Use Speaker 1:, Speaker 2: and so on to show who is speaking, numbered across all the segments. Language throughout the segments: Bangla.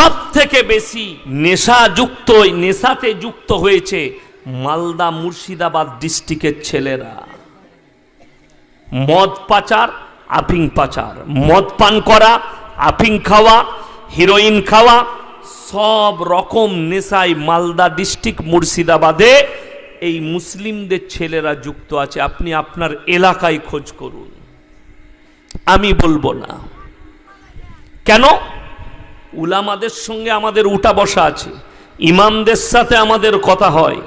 Speaker 1: সব থেকে বেশি নেশাতে যুক্ত হয়েছে মালদা মুর্শিদাবাদ ডিস্ট্রিক্টের ছেলেরা। মদ পাচার, আফিং পাচার, মদ পান করা, আফিং খাওয়া, হিরোইন খাওয়া, সব রকম নেশায় মালদা ডিস্ট্রিক্ট মুর্শিদাবাদে এই মুসলিমদের ছেলেরা যুক্ত আছে। আপনি আপনার এলাকায় খোঁজ করুন, আমি বলবো না। কেন? উলামাদের সঙ্গে আমাদের উঠা বসা আছে, ইমামদের সাথে আমাদের কথা হয়,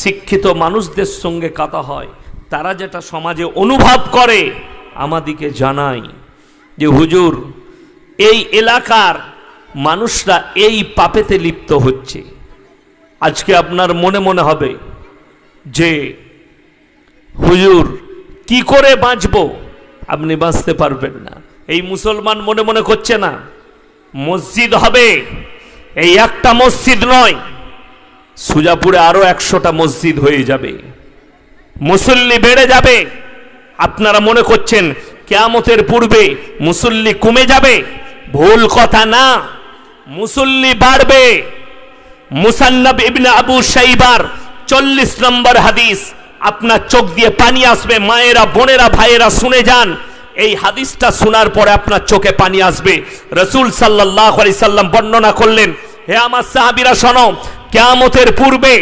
Speaker 1: শিক্ষিত মানুষদের সঙ্গে কথা হয়, তারা যেটা সমাজে অনুভব করে আমাদিকে জানায় যে হুজুর এই এলাকার মানুষরা এই পাপেতে লিপ্ত হচ্ছে। আজকে আপনার মনে মনে হবে যে হুজুর কি করে বাঁচবো, আপনি বাঁচতে পারবেন না। এই মুসলমান মনে মনে করছে না মসজিদ হবে, এই একটা মসজিদ নয়, সুজাপুরে আরো 100টা মসজিদ হয়ে যাবে, মুসল্লি বেড়ে যাবে। আপনারা মনে করছেন কিয়ামতের পূর্বে মুসল্লি কমে যাবে, ভুল কথা না, মুসল্লি বাড়বে। মুসান্নাব ইবনে আবু শাইবার 40 নম্বর হাদিস, আপনার চোখ দিয়ে পানি আসবে। মায়েরা, বোনেরা, ভাইয়েরা শুনে যান, এই হাদিসটা শোনার পরে আপনার চোখে পানি আসবে। রাসূল সাল্লাল্লাহু আলাইহি সাল্লাম বর্ণনা করলেন, হে আমার সাহাবীরা শোনো, কিয়ামতের পূর্বে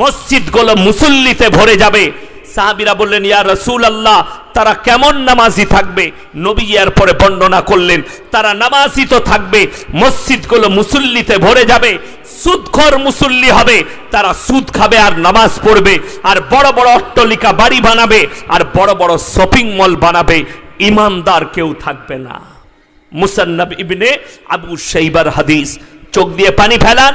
Speaker 1: মসজিদগুলো মুসল্লিতে ভরে যাবে। সাহাবীরা বললেন, ইয়া রাসূলুল্লাহ, তারা কেমন নামাজি থাকবে? নবী এর পরে বর্ণনা করলেন, তারা নামাজি তো থাকবে, মসজিদগুলো মুসল্লিতে ভরে যাবে। সুদখোর মুসল্লি হবে, তারা সুদ খাবে আর নামাজ পড়বে, আর বড় বড় অট্টালিকা বাড়ি বানাবে, আর বড় বড় শপিং মল বানাবে, ইমানদার কেউ থাকবে না। মুসান্নাব ইবনে আবু শাইবার হাদিস। চোখ দিয়ে পানি ফেলান।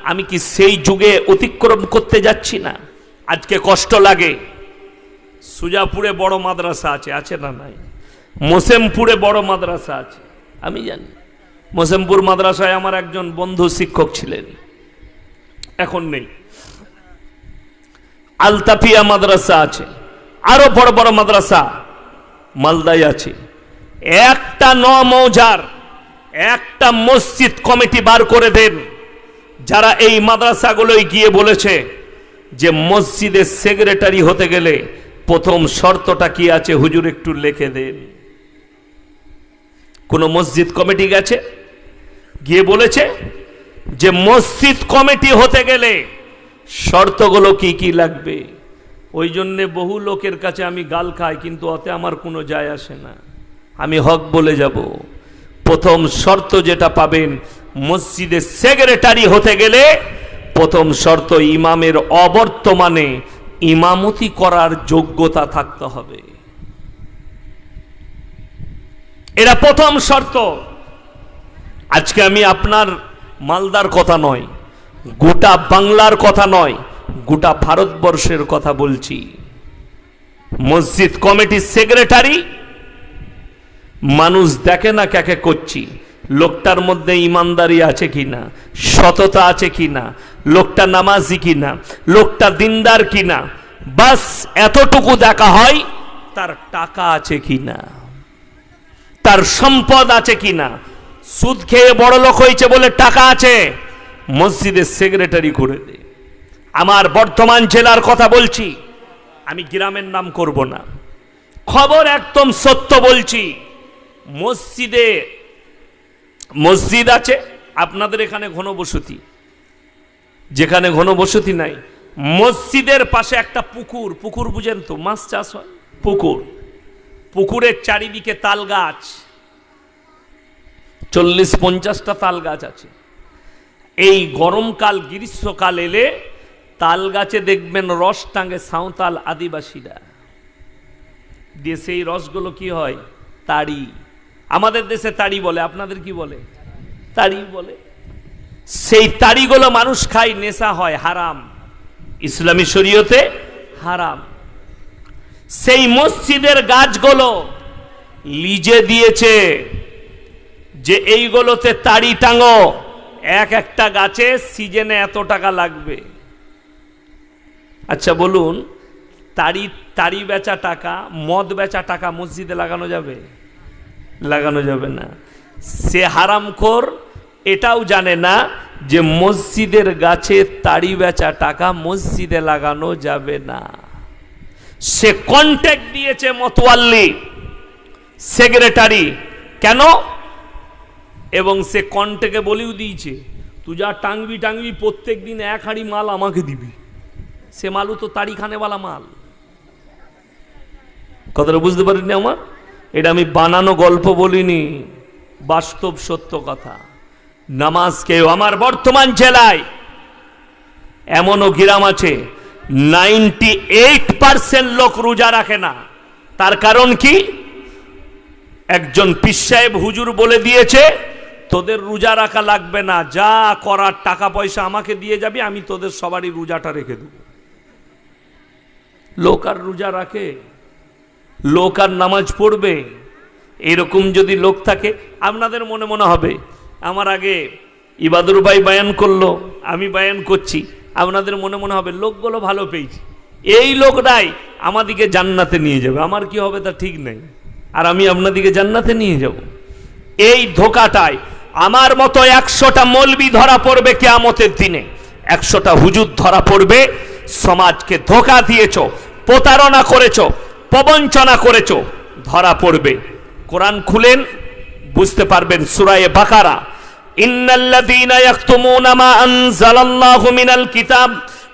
Speaker 1: আমি কি সেই যুগে অতিক্রম করতে যাচ্ছি না? আজকে কষ্ট লাগে। সুজাপুরে বড় মাদ্রাসা আছে, আছে না নাই? মোসেমপুরে বড় মাদ্রাসা আছে, আমি জানি। মোসেমপুর মাদ্রাসায় আমার একজন বন্ধু শিক্ষক ছিলেন, এখন নেই। আলতাফিয়া মাদ্রাসা আছে, আরো বড় বড় মাদ্রাসা মালদায় আছে। একটা মৌজার একটা মসজিদ কমিটি বার করে দেন, যারা এই মাদ্রাসাগুলোয় গিয়ে বলেছে যে মসজিদের সেক্রেটারি হতে গেলে প্রথম শর্তটা কি আছে হুজুর একটু লিখে দেন। কোন মসজিদ কমিটি গেছে, গিয়ে বলেছে যে মসজিদ কমিটি হতে গেলে শর্তগুলো কি কি লাগবে। ওই জন্যে বহু লোকের কাছে আমি গাল খাই, কিন্তু ওতে আমার কোনো যায় আসে না, আমি হক বলে যাব। প্রথম শর্ত যেটা পাবেন, মসজিদের সেক্রেটারি হতে গেলে প্রথম শর্ত ইমামের অবর্তমানে ইমামতি করার যোগ্যতা থাকতে হবে। এটা প্রথম শর্ত। আজকে আমি আপনার মালদার কথা নয়, গোটা বাংলার কথা নয়, গোটা ভারতবর্ষের কথা বলছি। মসজিদ কমিটির সেক্রেটারি মানুষ দেখে না কাকে করছি, লোকটার মধ্যে ইমানদারি আছে কিনা, সততা আছে কিনা, লোকটা নামাজি কিনা, লোকটা দিনদার কিনা, বাস এতটুকু দেখা হয়। তার টাকা আছে কিনা, তার সম্পদ আছে কিনা। সুদ খেয়ে বড় লোক হয়েছে বলে টাকা আছে, মসজিদের সেক্রেটারি করে দে। আমার বর্ধমান জেলার কথা বলছি, আমি গ্রামের নাম করব না, খবর একদম সত্য বলছি। মসজিদ আছে আপনাদের এখানে ঘনবসতি, যেখানে ঘনবসতি নাই, মসজিদের পাশে একটা পুকুর, পুকুর বুঝেন তো, মাছ চাষ হয়, পুকুর, পুকুরের চারিদিকে তাল গাছ, 40-50টা তাল গাছ আছে। এই গরমকাল গ্রীষ্মকাল এলে তাল গাছে দেখবেন রস টাঙে সাঁওতাল আদিবাসীরা দিয়ে, সেই রসগুলো কি হয়? তাড়ি। আমাদের দেশে তাড়ি বলে, আপনাদের কি বলে? তাড়ি বলে। সেই তাড়িগুলো মানুষ খায়, নেশা হয়, হারাম, ইসলামী শরীয়তে হারাম। সেই মসজিদের গাছগুলো লিজে দিয়েছে যে এইগুলোতে তাড়ি টাঙো, একটা গাছে সিজনে এত টাকা লাগবে। আচ্ছা বলুন, তাড়ি বেচা টাকা, মদ বেচা টাকা মসজিদে লাগানো যাবে? লাগানো যাবে না। সে হারামখোর এটাও জানে না যে মসজিদের গাছে তাড়ি বেচা টাকা মসজিদে লাগানো যাবে না। সে কন্ট্যাক্ট দিয়েছে মতোয়াল্লি, সেক্রেটারি, কেন? এবং সে কন্ট্যাক্টে বলেও দিয়েছে তুই যা টাঙবি প্রত্যেক দিন এক হাঁড়ি মাল আমাকে দিবি। সে মালও তো তাড়ি খানেওয়ালা মাল। কথাটা বুঝতে পারিনি আমার? এটা আমি বানানো গল্প বলিনি, বাস্তব সত্য কথা। নামাজকেও আমার বর্তমান জেলায় এমনও গ্রাম আছে 98% লোক রোজা রাখে না। তার কারণ কি? একজন পীর সাহেব হুজুর বলে দিয়েছে তোদের রোজা রাখা লাগবে না, যা করার টাকা পয়সা আমাকে দিয়ে যাবি, আমি তোদের সবারই রোজাটা রেখে দেব। লোক আর রোজা রাখে? লোক আর নামাজ পড়বে? এরকম যদি লোক থাকে আপনাদের মনে মনে হবে, আমার আগে ইবাদুর ভাই বায়ান করলো, আমি বায়ান করছি, আপনাদের মনে মনে হবে লোকগুলো ভালো পেয়েছি, এই লোকটাই আমাদিকে জান্নাতে নিয়ে যাবে। আমার কি হবে তা ঠিক নেই, আর আমি আপনাদিকে জান্নাতে নিয়ে যাব। এই ধোকাটায় আমার মতো 100টা মৌলবি ধরা পড়বে কিয়ামতের দিনে, 100টা হুজুর ধরা পড়বে। সমাজকে ধোকা দিয়েছো, প্রতারণা করেছো, প্রবঞ্চনা করেছো, ধরা পড়বে। কোরআন খুলেন, বুঝতে পারবেন। সূরা বাকারা, ইন্নাল্লাযীনা ইয়াকতুমুনা মা আনজালাল্লাহু মিনাল কিতাব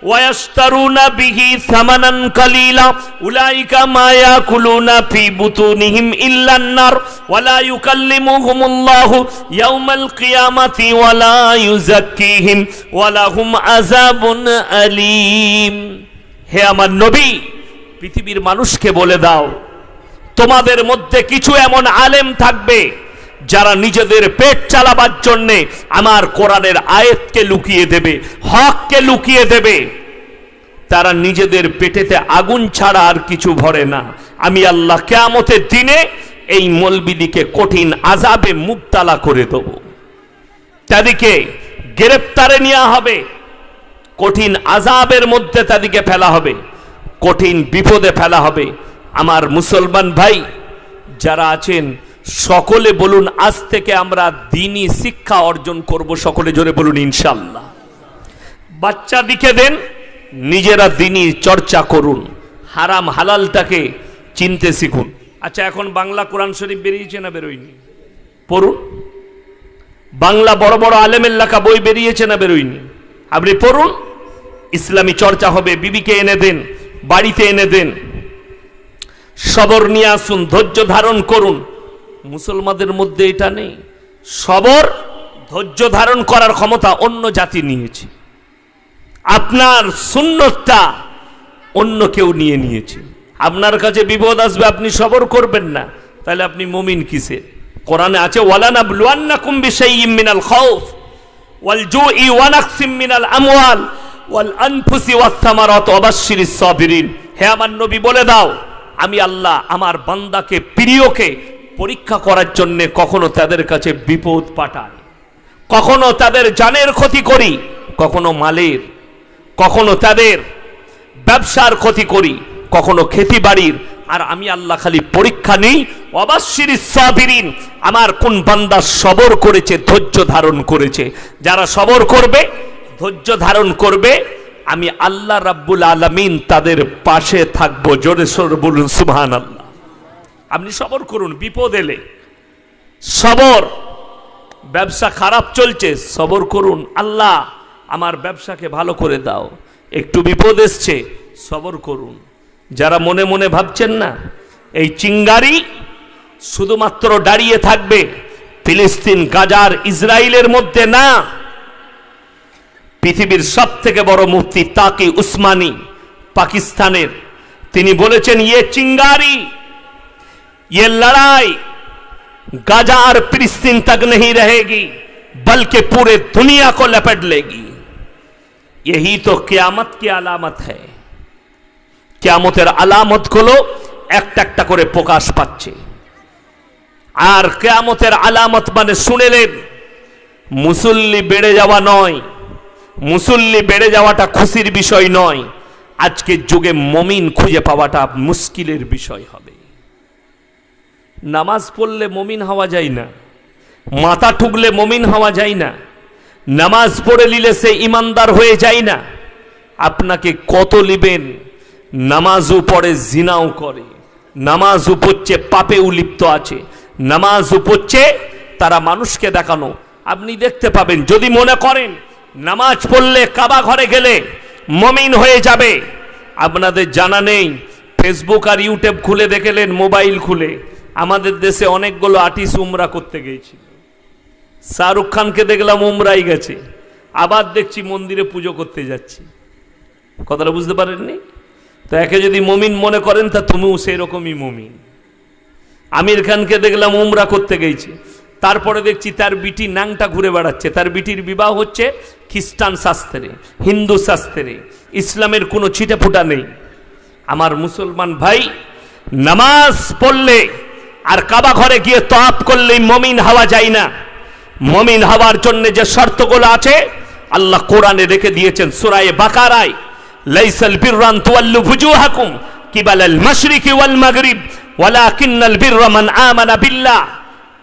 Speaker 1: ওয়া ইয়াশতারুনা বিহি সামানান কালীলা উলাইকা মা ইয়াকুলুনা ফি বুতুনিহিম ইল্লান নার ওয়া লা ইউকাল্লিমুহুমুল্লাহু ইয়াওমাল কিয়ামাতি ওয়া লা ইউযাক্কিহিম ওয়া লাহুম আযাবুন আলীম। হে আমার নবী, পৃথিবীর মানুষকে বলে দাও, তোমাদের মধ্যে কিছু এমন আলেম থাকবে যারা নিজেদের পেট চালাবার জন্য আমার কোরআনের আয়াতকে লুকিয়ে দেবে, হককে লুকিয়ে দেবে। তারা নিজেদের পেটেতে আগুন ছাড়া আর কিছু ভরে না। আমি আল্লাহ কিয়ামতের দিনে এই মৌলবিদিকে কঠিন আযাবে মুবতালা করে দেব। তাদেরকে গ্রেফতারে নেওয়া হবে, কঠিন আযাবের মধ্যে তাদেরকে ফেলা হবে, কঠিন বিপদে ফেলা হবে। আমার মুসলমান ভাই যারা আছেন সকলে বলুন, আজ থেকে আমরা দ্বীনি শিক্ষা অর্জন করব। সকলে জোরে বলুন ইনশাআল্লাহ। বাচ্চাদিকে দেন, নিজেরা দ্বীনি চর্চা করুন, হারাম হালালটাকে চিনতে শিখুন। আচ্ছা, এখন বাংলা কোরআন শরীফ বেরিয়েছে না বেরোয়নি? পড়ুন। বাংলা বড় বড় আলেমের লেখা বই বেরিয়েছে না বেরোয়নি? আপনি পড়ুন, ইসলামী চর্চা হবে। বিবিকে এনে দেন, বাড়িতে এনে দেন, সবর নিয়ে আসুন, ধৈর্য ধারণ করুন। মুসলমানদের মধ্যে এটা নেই। সবর, ধৈর্য ধারণ করার ক্ষমতা অন্য জাতি নিয়েছে। আপনার সুন্নতটা অন্য কেউ নিয়ে নিয়েছে। আপনার কাছে বিপদ আসবে, আপনি সবর করবেন না, তাহলে আপনি মুমিন কিসের? কোরআনে আছে ওয়ালানাবলুয়ান্নাকুম বিশাইইম মিনাল খাউফ ওয়াল জুই ওয়া নাকসিম মিনাল আমওয়াল ওয়াল আনফুসি ওয়াস সামারাত ওয়া বাশশিরিস সাবিরিন। হে আমার নবী, বলে দাও, আমি আল্লাহ আমার বান্দাকে, প্রিয়কে পরীক্ষা করার জন্য কখনো তাদের কাছে বিপদ পাঠাই, কখনো তাদের জানের ক্ষতি করি, কখনো মালের, কখনো তাদের ব্যবসার ক্ষতি করি, কখনো খেতি বাড়ির। আর আমি আল্লাহ খালি পরীক্ষা নেই। ওয়াবাশশিরিস সাবিরিন, আমার কোন বান্দা সবর করেছে, ধৈর্য ধারণ করেছে। যারা সবর করবে, ধৈর্য ধারণ করবে, আমি আল্লাহ রাব্বুল আলামিন তাদের পাশে থাকবো। জোরে সোরে বলুন সুবহানাল্লাহ। আপনি সবর করুন, বিপদ এলে সবর। ব্যবসা খারাপ চলছে, সবর করুন, আল্লাহ আমার ব্যবসাকে ভালো করে দাও। একটু বিপদ এসছে, সবর করুন। যারা মনে মনে ভাবছেন না এই চিঙ্গারি শুধুমাত্র দাঁড়িয়ে থাকবে ফিলিস্তিন, গাজার, ইসরায়েলের মধ্যে না, পৃথিবীর সব থেকে বড় মুফতি তাকি উসমানী পাকিস্তানের, তিনি বলেছেন ये चिंगारी, ये लड़ाई गाजा और फिलिस्तीन तक नहीं रहेगी बल्कि पूरे दुनिया को लपेट लेगी। यही तो कियामत की আলামত है। কিয়ামতের আলামতগুলো একটা একটা করে প্রকাশ পাচ্ছে। আর কিয়ামতের আলামত মানে শুনেলেন, মুসল্লি বেড়ে যাওয়া নয়, মুসল্লি বেড়ে যাওয়াটা খুশির বিষয় নয়। আজকের যুগে মুমিন খুঁজে পাওয়াটা মুশকিলের বিষয় হবে। নামাজ পড়লে মুমিন হওয়া যায় না, মাথা ঠুকলে মুমিন হওয়া যায় না। নামাজ পড়ে নিলে সে ইমানদার হয়ে যায় না। আপনাকে কত লিবেন নামাজও পড়ে জিনাও করে, নামাজও পড়ছে পাপেও লিপ্ত আছে, নামাজও পড়ছে তারা মানুষকে দেখানো। আপনি দেখতে পাবেন, যদি মনে করেন নামাজ পড়লে কাবা ঘরে গেলে মুমিন হয়ে যাবে, আপনাদের জানা নেই ফেসবুক আর ইউটিউব খুলে দেখলেন, মোবাইল খুলে আমাদের দেশে অনেকগুলো আর্টিস্ট উমরা করতে গিয়েছিল। শাহরুখ খানকে দেখলাম উমরাই গেছে, আবার দেখছি মন্দিরে পুজো করতে যাচ্ছি। কথাটা বুঝতে পারেননি? তো একে যদি মুমিন মনে করেন তা তুমিও সেই রকমই মুমিন। আমির খানকে দেখলাম উমরা করতে গেছে, তারপরে দেখছি তার বিটি নাংটা ঘুরে বেড়াচ্ছে। তার বিটির বিবাহ হচ্ছে খ্রিস্টান শাস্ত্রে, হিন্দু শাস্ত্রে, ইসলামের কোনো ছিটেফোঁটা নেই। আমার মুসলমান ভাই, নামাজ পড়লে আর কাবা ঘরে গিয়ে তওয়াফ করলেই মুমিন হওয়া যায় না। মুমিন হওয়ার জন্য যে শর্তগুলো আছে আল্লাহ কোরআনে রেখে দিয়েছেন। সূরা বাকারায়, লাইসাল বিররান তুওয়াল্লু ফুজুহাকুম কিবালাল মাশরিকি ওয়াল মাগরিব ওয়ালাকিন্নাল বিররা মান আমানা বিল্লাহ।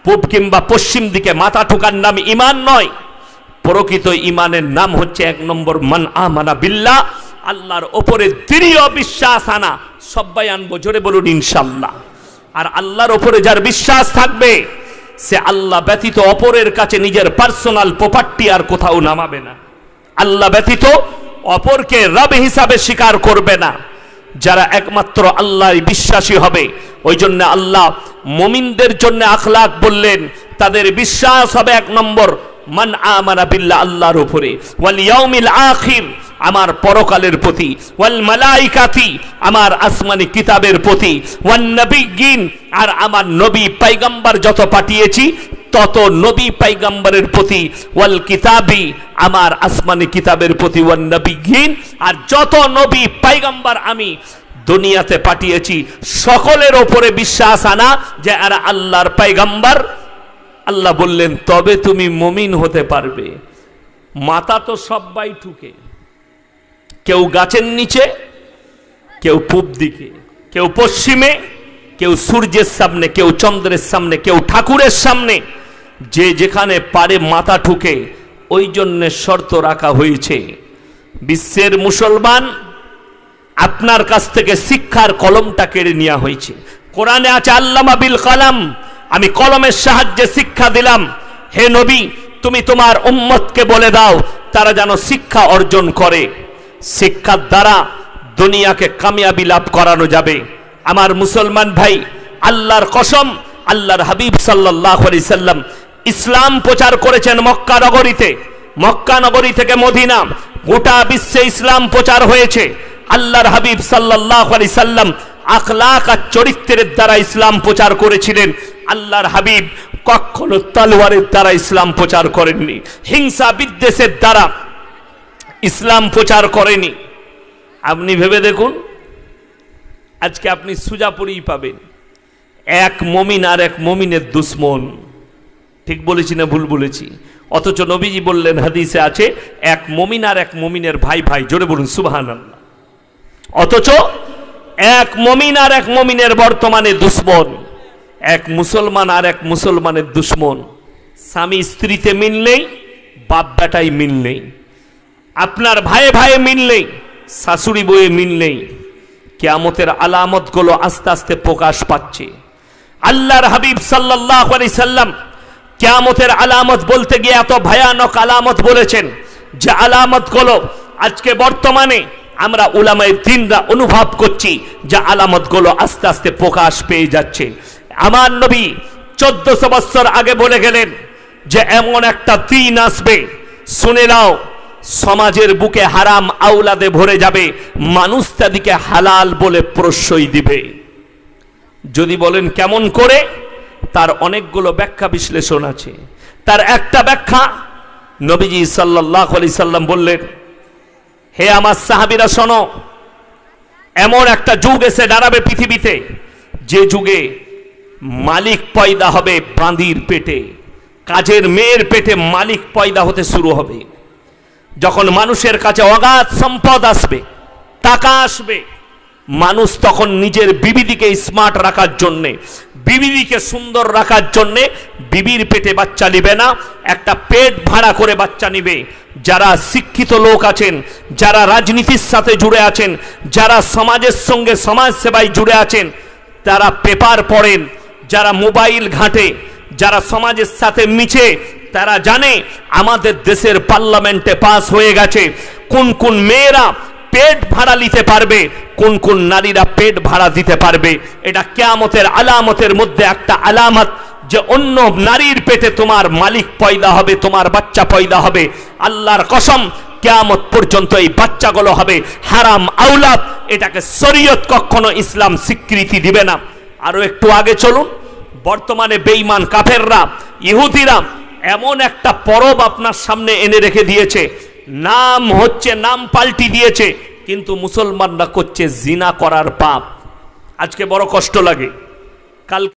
Speaker 1: পূব কিংবা পশ্চিম দিকে মাথা ঠোকার নাম ঈমান নয়। প্রকৃত ঈমানের নাম হচ্ছে 1 নম্বর মান আমানা বিল্লাহ, আল্লাহর উপরে দৃঢ় বিশ্বাস আনা। সবাই আনবো, জোরে বলুন ইনশাআল্লাহ। আর আল্লাহর উপরে যার বিশ্বাস থাকবে সে আল্লাহ ব্যতীত অপরের কাছে নিজের পার্সোনাল প্রপার্টি আর কোথাও নামাবে না। আল্লাহ ব্যতীত অপরকে রব হিসাবে স্বীকার করবে না। যারা একমাত্র আল্লাহর বিশ্বাসী হবে, ওই জন্য আল্লাহ মুমিনদের জন্য আখলাক বললেন, তাদের বিশ্বাস হবে 1 নম্বর মান আমানা বিল্লাহ, আল্লাহর উপরে, ওয়াল ইয়াউমিল আখির, আমার পরকালের প্রতি, ওয়াল মালাইকাতি, আমার আসমানি কিতাবের প্রতি, ওয়ান নবিয়্যিন, আর আমার নবী পয়গম্বর যত পাঠিয়েছি তত নবী পয়গম্বরের প্রতি, ওয়াল কিতাবি, আমার আসমানি কিতাবের প্রতি, ওয়ান নবিয়্যিন, আর যত নবী পয়গম্বর আমি দুনিয়াতে পাঠিয়েছি সকলের উপরে বিশ্বাস আনা যে এরা আল্লাহর পয়গম্বর। আল্লাহ বললেন তবে তুমি মুমিন হতে পারবে। মাথা তো সবাই ঠুকে, কেউ গাছের নিচে, কেউ পূব দিকে, কেউ পশ্চিমে, কেউ সূর্যের সামনে, কেউ চন্দ্রের সামনে, কেউ ঠাকুরের সামনে। যে যেখানে পারে মাথা ঠুকে। ওই জন্য শর্ত রাখা হয়েছে, বিশ্বের মুসলমান আপনার কাছ থেকে শিক্ষার কলমটা কেড়ে নেওয়া হয়েছে। কোরআনে আছে আল্লামা বিল কলম, আমি কলমের সাহায্যে শিক্ষা দিলাম। হে নবী, তুমি তোমার উম্মতকে বলে দাও তারা যেন শিক্ষা অর্জন করে। শিক্ষার দ্বারা দুনিয়াকে কামিয়াবি লাভ করানো যাবে। আমার মুসলমান ভাই, আল্লাহর কসম, আল্লাহর হাবিব সাল্লাল্লাহু আলাইহি সাল্লাম ইসলাম প্রচার করেছেন মক্কা নগরীতে। মক্কা নগরী থেকে মদিনা, গোটা বিশ্বে ইসলাম প্রচার হয়েছে। আল্লাহর হাবিব সাল্লাল্লাহু আলাইহি সাল্লাম আখলাক আর চরিত্রের দ্বারা ইসলাম প্রচার করেছিলেন। আল্লাহর হাবিব কখনো তলোয়ারের দ্বারা ইসলাম প্রচার করেননি, হিংসা বিদ্বেষের দ্বারা ইসলাম প্রচার করেনি। আপনি ভেবে দেখুন, আজকে আপনি সুজাপুরেই পাবেন এক মুমিন আর এক মুমিনের দুশ্মন। ঠিক বলেছি না ভুল বলেছি? অথচ নবীজি বললেন, হাদিসে আছে, এক মুমিন আর এক মুমিনের ভাই ভাই। জোরে বলুন সুবহানাল্লাহ। অথচ এক মুমিন আর এক মুমিনের বর্তমানে দুশ্মন, এক মুসলমান আর এক মুসলমানের দুশ্মন। স্বামী স্ত্রীতে মিল নেই, বাপ বেটায় মিল নেই, আপনার ভাইয়ে ভাইয়ে মিল নেই, শাশুড়ি বউয়ে মিল নেই। কিয়ামতের আলামতগুলো আস্তে আস্তে প্রকাশ পাচ্ছে। আল্লাহর হাবিব সাল্লাল্লাহু আলাইহি সাল্লাম কিয়ামতের আলামত বলতে গিয়ে এত ভয়ানক আলামত বলেছেন যে আলামতগুলো আজকে বর্তমানে আমরা উলামায়ে দ্বীনরা অনুভব করছি যে আলামতগুলো আস্তে আস্তে প্রকাশ পেয়ে যাচ্ছে। আমার নবী 1400 বছর আগে বলে গেলেন যে এমন একটা দিন আসবে, শুনে নাও, সমাজের বুকে হারাম আওলাদে ভরে যাবে, মানুষ তাদেরকে হালাল বলে প্রশ্রয় দিবে। যদি বলেন কেমন করে, তার অনেকগুলো ব্যাখ্যা বিশ্লেষণ আছে। তার একটা ব্যাখ্যা, নবীজি সাল্লাল্লাহু আলাইহি সাল্লাম বললেন, হে আমার সাহাবীরা শোনো, এমন একটা যুগ এসে দাঁড়াবে পৃথিবীতে যে যুগে মালিক পয়দা হবে বাঁদির পেটে, কাজের মেয়ের পেটে মালিক পয়দা হতে শুরু হবে। যখন মানুষের কাছে অগাধ সম্পদ আসবে, টাকা আসবে, মানুষ তখন নিজের বিবিদিকে স্মার্ট রাখার জন্যে বিবিকে সুন্দর রাখার জন্যে বিবির পেটে বাচ্চা নিবে না, একটা পেট ভাড়া করে বাচ্চা নিবে। যারা শিক্ষিত লোক আছেন, যারা রাজনীতির সাথে জুড়ে আছেন, যারা সমাজের সঙ্গে সমাজ সেবায় জুড়ে আছেন, তারা পেপার পড়েন, যারা মোবাইল ঘাঁটে, যারা সমাজের সাথে মিছে, তারা জানে আমাদের দেশের পার্লামেন্টে পাস হয়ে গেছে কোন কোন মেয়েরা পেট ভাড়া নিতে পারবে, কোন কোন নারীরা পেট ভাড়া দিতে পারবে। এটা কিয়ামতের আলামতের মধ্যে একটা আলামত, যে অন্য নারীর পেটে তোমার মালিক পয়দা হবে, তোমার বাচ্চা পয়দা হবে। আল্লাহর কসম, কিয়ামত পর্যন্ত এই বাচ্চাগুলো হবে হারাম আওলাদ। এটাকে শরীয়ত কখনো ইসলাম স্বীকৃতি দিবে না। আরো একটু আগে চলুন। বর্তমানে বেঈমান কাফেররা, ইহুদিরা এমন একটা পরব আপনার সামনে এনে রেখে দিয়েছে, নাম হচ্ছে, নাম পাল্টি দিয়েছে, কিন্তু মুসলমানরা করছে জিনা করার পাপ। আজকে বড় কষ্ট লাগে। কাল